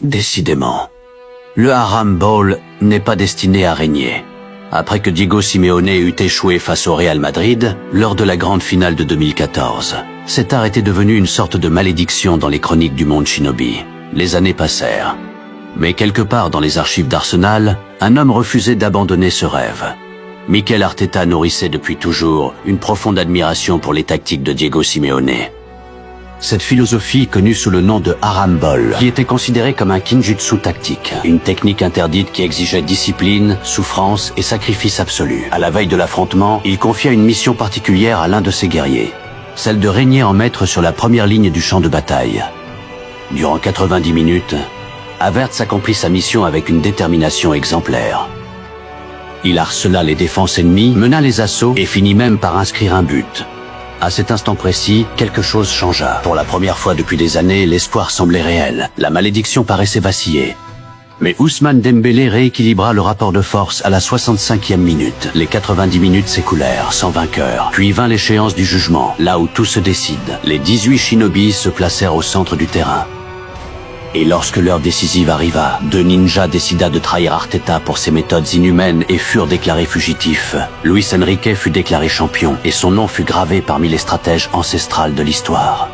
Décidément, le Haram Bowl n'est pas destiné à régner. Après que Diego Simeone eut échoué face au Real Madrid lors de la grande finale de 2014, cet art était devenu une sorte de malédiction dans les chroniques du monde shinobi. Les années passèrent. Mais quelque part dans les archives d'Arsenal, un homme refusait d'abandonner ce rêve. Mikel Arteta nourrissait depuis toujours une profonde admiration pour les tactiques de Diego Simeone. Cette philosophie connue sous le nom de Haram Bowl, qui était considérée comme un kinjutsu tactique, une technique interdite qui exigeait discipline, souffrance et sacrifice absolu. À la veille de l'affrontement, il confia une mission particulière à l'un de ses guerriers, celle de régner en maître sur la première ligne du champ de bataille. Durant 90 minutes, Havertz accomplit sa mission avec une détermination exemplaire. Il harcela les défenses ennemies, mena les assauts et finit même par inscrire un but. À cet instant précis, quelque chose changea. Pour la première fois depuis des années, l'espoir semblait réel. La malédiction paraissait vaciller. Mais Ousmane Dembélé rééquilibra le rapport de force à la 65e minute. Les 90 minutes s'écoulèrent, sans vainqueur. Puis vint l'échéance du jugement, là où tout se décide. Les 18 Shinobis se placèrent au centre du terrain. Et lorsque l'heure décisive arriva, deux ninjas décida de trahir Arteta pour ses méthodes inhumaines et furent déclarés fugitifs. Luis Enrique fut déclaré champion et son nom fut gravé parmi les stratèges ancestrales de l'histoire.